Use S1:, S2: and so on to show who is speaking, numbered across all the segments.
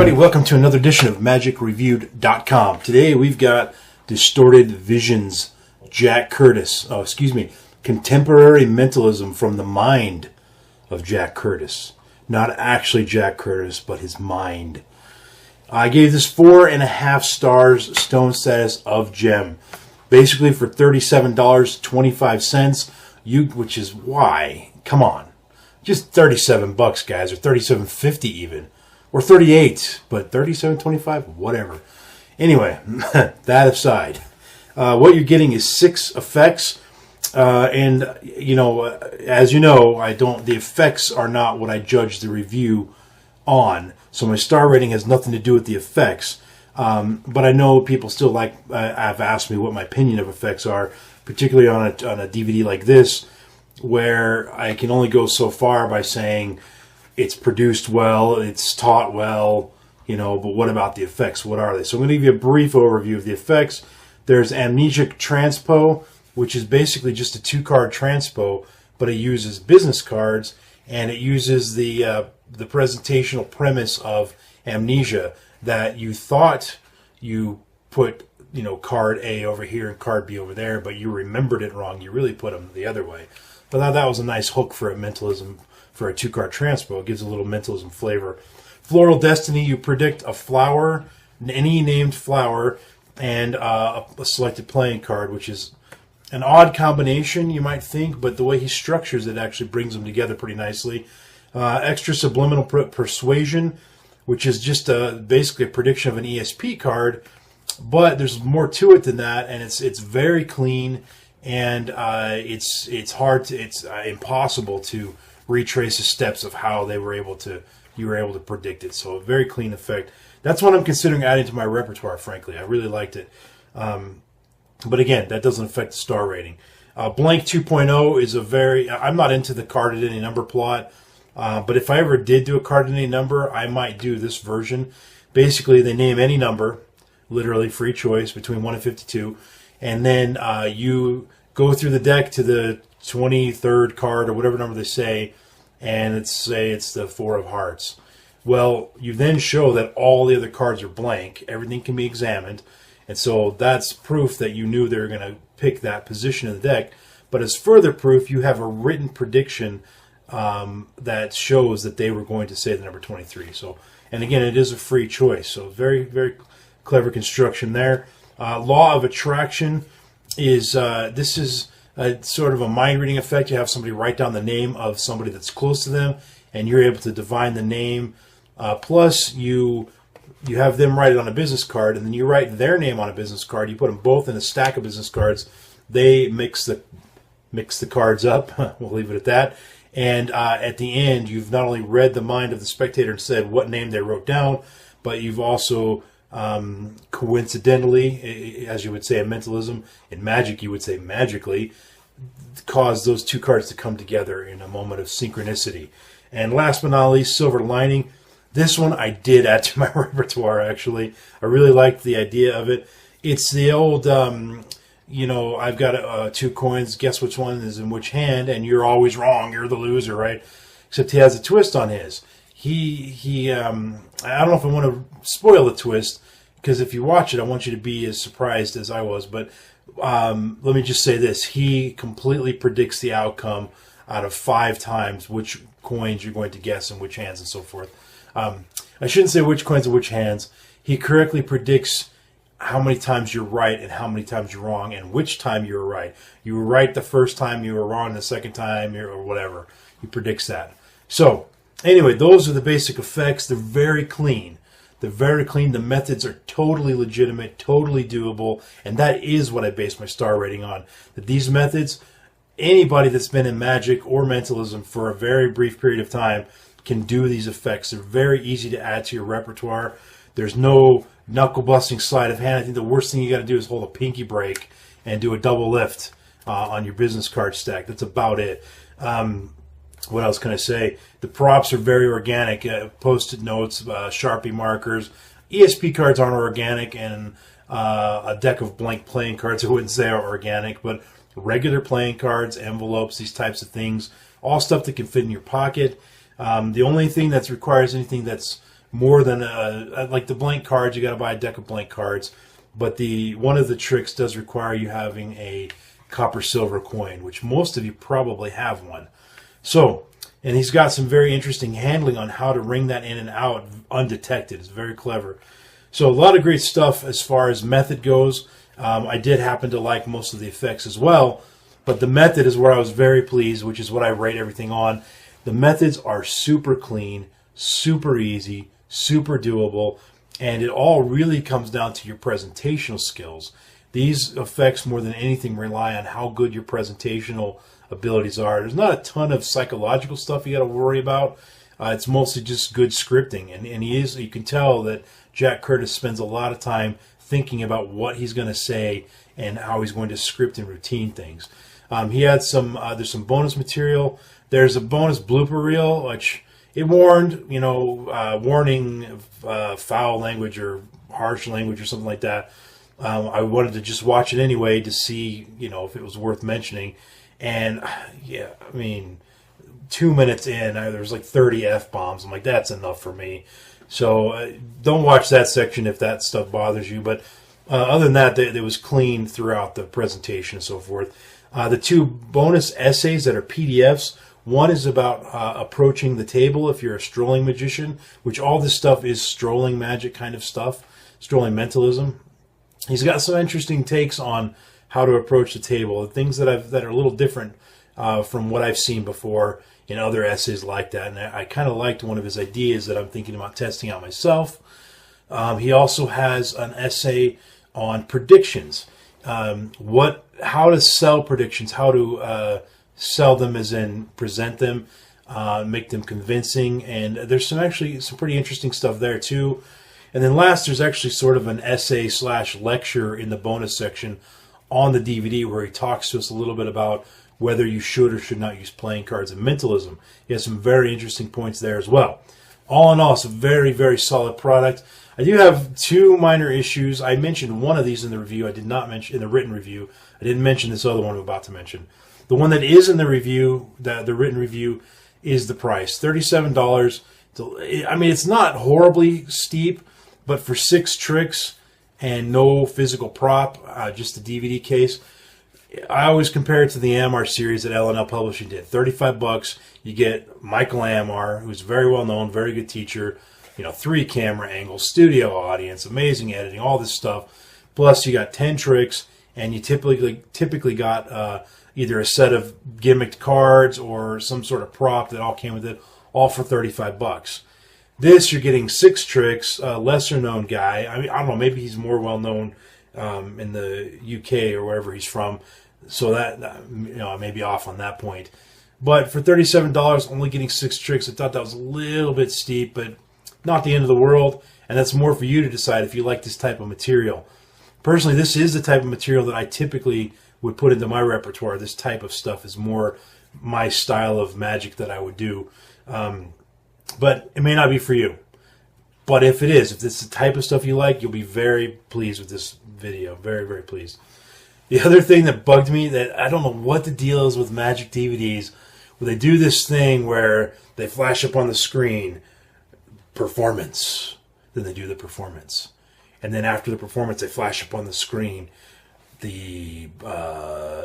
S1: everybody, welcome to another edition of MagicReviewed.com. Today we've got Distorted Visions, Contemporary Mentalism from the Mind of Jack Curtis. Not actually Jack Curtis, but his mind. I gave this 4.5 stars, stone status of gem. Basically for $37.25, which is why, come on. Just $37 bucks, guys, or $37.50 even. Or 38, but 37.25, whatever. Anyway, that aside, what you're getting is 6 effects, and as you know, the effects are not what I judge the review on. So my star rating has nothing to do with the effects. But I know people still have asked me what my opinion of effects are, particularly on a DVD like this, where I can only go so far by saying it's produced well, it's taught well, but what about the effects? What are they? So I'm going to give you a brief overview of the effects. There's Amnesic Transpo, which is basically just a 2-card transpo, but it uses business cards, and it uses the presentational premise of amnesia, that you thought you put card A over here and card B over there, but you remembered it wrong. You really put them the other way. But that was a nice hook for a mentalism. For a 2-card transpo, it gives a little mentalism flavor. Floral Destiny, you predict a flower, any named flower, and a selected playing card, which is an odd combination, you might think, but the way he structures it actually brings them together pretty nicely. Extra Subliminal Persuasion, which is just basically a prediction of an ESP card, but there's more to it than that, and it's very clean, and it's impossible to retrace the steps of how you were able to predict it. So a very clean effect. That's what I'm considering adding to my repertoire, frankly. I really liked it. But again, that doesn't affect the star rating. Blank 2.0 is I'm not into the card at any number plot, but if I ever did do a card at any number, I might do this version. Basically, they name any number, literally free choice, between 1 and 52, and then you go through the deck to the 23rd card or whatever number they say, and it's the 4 of hearts. Well, you then show that all the other cards are blank. Everything can be examined, and so that's proof that you knew they were going to pick that position in the deck. But as further proof, you have a written prediction that shows that they were going to say the number 23. So, and again, it is a free choice. So very, very clever construction there. Law of Attraction is this is sort of a mind reading effect. You have somebody write down the name of somebody that's close to them, and you're able to divine the name. Plus, you have them write it on a business card, and then you write their name on a business card. You put them both in a stack of business cards. They mix the cards up. We'll leave it at that. And at the end, you've not only read the mind of the spectator and said what name they wrote down, but you've also coincidentally, as you would say in mentalism, in magic you would say magically, cause those 2 cards to come together in a moment of synchronicity. And last but not least, Silver Lining. This one I did add to my repertoire, actually. I really liked the idea of it. It's the old, I've got 2 coins, guess which one is in which hand, and you're always wrong, you're the loser, right? Except he has a twist on his. I don't know if I want to spoil the twist, because if you watch it, I want you to be as surprised as I was. But let me just say this. He completely predicts the outcome out of 5 times which coins you're going to guess in which hands and so forth. I shouldn't say which coins in which hands. He correctly predicts how many times you're right and how many times you're wrong, and which time you were right. You were right the first time, you were wrong the second time, or whatever. He predicts that. So, anyway, those are the basic effects. They're very clean. The methods are totally legitimate, totally doable, and that is what I base my star rating on. That these methods, anybody that's been in magic or mentalism for a very brief period of time can do these effects. They're very easy to add to your repertoire. There's no knuckle-busting sleight of hand. I think the worst thing you got to do is hold a pinky break and do a double lift on your business card stack. That's about it. What else can I say? The props are very organic. Post-it notes, Sharpie markers. ESP cards aren't organic, and a deck of blank playing cards I wouldn't say are organic, but regular playing cards, envelopes, these types of things, all stuff that can fit in your pocket. The only thing that requires anything that's more than like the blank cards. You got to buy a deck of blank cards, but one of the tricks does require you having a copper silver coin, which most of you probably have one. So, and he's got some very interesting handling on how to ring that in and out undetected. It's very clever. So a lot of great stuff as far as method goes. I did happen to like most of the effects as well, but the method is where I was very pleased, which is what I rate everything on. The methods are super clean, super easy, super doable, and it all really comes down to your presentational skills. These effects, more than anything, rely on how good your presentational abilities are. There's not a ton of psychological stuff you got to worry about. It's mostly just good scripting, and you can tell that Jack Curtis spends a lot of time thinking about what he's going to say and how he's going to script and routine things. He had there's some bonus material. There's a bonus blooper reel, which it warned, warning foul language or harsh language or something like that. I wanted to just watch it anyway to see, if it was worth mentioning. And yeah, I mean, 2 minutes in, there was like 30 F-bombs. I'm like, that's enough for me. So don't watch that section if that stuff bothers you. But other than that, it was clean throughout the presentation and so forth. The two bonus essays that are PDFs, one is about approaching the table if you're a strolling magician, which all this stuff is strolling magic kind of stuff, strolling mentalism. He's got some interesting takes on how to approach the table, things that are a little different from what I've seen before in other essays like that. And I kind of liked one of his ideas that I'm thinking about testing out myself. He also has an essay on predictions, how to sell predictions, how to sell them as in present them, make them convincing. And there's some pretty interesting stuff there too. And then last, there's actually sort of an essay/lecture in the bonus section on the DVD where he talks to us a little bit about whether you should or should not use playing cards and mentalism. He has some very interesting points there as well. All in all, it's a very, very solid product. I do have two minor issues. I mentioned one of these in the review. I did not mention in the written review. I didn't mention this other one I'm about to mention. The one that is in the review, the written review, is the price. $37. I mean, it's not horribly steep, but for 6 tricks and no physical prop, just the DVD case, I always compare it to the Amar series that L&L Publishing did. $35. You get Michael Amar, who's very well known, very good teacher. 3 camera angles, studio audience, amazing editing, all this stuff. Plus, you got 10 tricks, and you typically got either a set of gimmicked cards or some sort of prop that all came with it, all for $35. This, you're getting 6 tricks, a lesser-known guy. I mean, I don't know, maybe he's more well-known in the UK or wherever he's from, so that I may be off on that point. But for $37, only getting 6 tricks, I thought that was a little bit steep, but not the end of the world, and that's more for you to decide if you like this type of material. Personally, this is the type of material that I typically would put into my repertoire. This type of stuff is more my style of magic that I would do. But it may not be for you. But if it is, if it's the type of stuff you like, you'll be very pleased with this video. Very, very pleased. The other thing that bugged me, that I don't know what the deal is with magic DVDs, where they do this thing where they flash up on the screen, performance. Then they do the performance. And then after the performance, they flash up on the screen the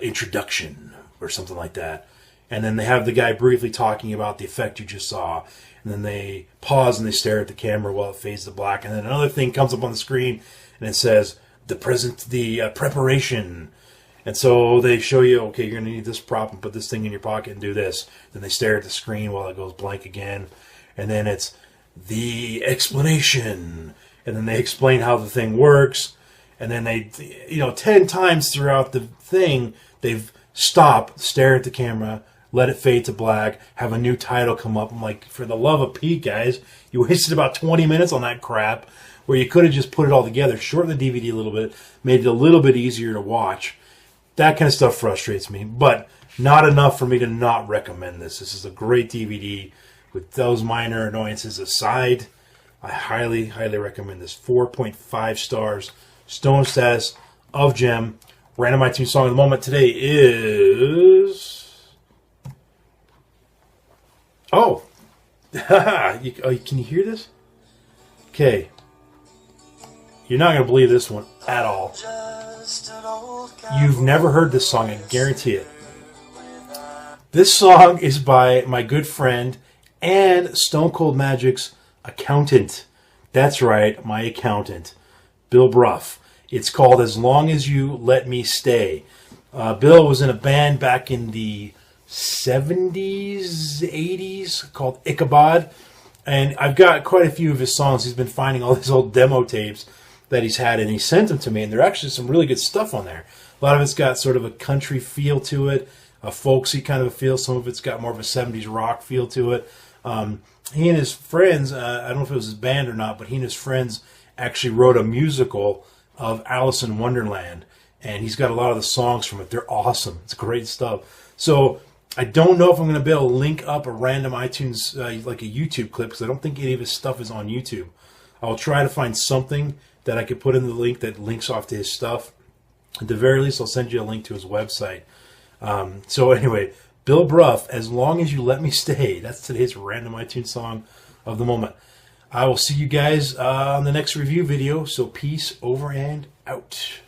S1: introduction or something like that. And then they have the guy briefly talking about the effect you just saw. And then they pause and they stare at the camera while it fades to black. And then another thing comes up on the screen and it says the preparation. And so they show you, okay, you're going to need this prop and put this thing in your pocket and do this. Then they stare at the screen while it goes blank again. And then it's the explanation. And then they explain how the thing works. And then they, 10 times throughout the thing, they've stopped, stare at the camera, let it fade to black, have a new title come up. I'm like, for the love of Pete, guys, you wasted about 20 minutes on that crap where you could have just put it all together, shortened the DVD a little bit, made it a little bit easier to watch. That kind of stuff frustrates me, but not enough for me to not recommend this. This is a great DVD with those minor annoyances aside. I highly, highly recommend this. 4.5 stars. Stone status of Gem. Random iTunes song of the moment today is... Oh, can you hear this? Okay. You're not going to believe this one at all. You've never heard this song, I guarantee it. This song is by my good friend and Stone Cold Magic's accountant. That's right, my accountant, Bill Brough. It's called As Long As You Let Me Stay. Bill was in a band back in the 70s, 80s called Ichabod. And I've got quite a few of his songs. He's been finding all these old demo tapes that he's had, and he sent them to me. And there are actually some really good stuff on there. A lot of it's got sort of a country feel to it, a folksy kind of a feel. Some of it's got more of a 70s rock feel to it. He and his friends, I don't know if it was his band or not, but he and his friends actually wrote a musical of Alice in Wonderland. And he's got a lot of the songs from it. They're awesome. It's great stuff. So I don't know if I'm going to be able to link up a random iTunes, like a YouTube clip, because I don't think any of his stuff is on YouTube. I'll try to find something that I could put in the link that links off to his stuff. At the very least, I'll send you a link to his website. So anyway, Bill Brough, As Long As You Let Me Stay. That's today's random iTunes song of the moment. I will see you guys on the next review video. So peace, over and out.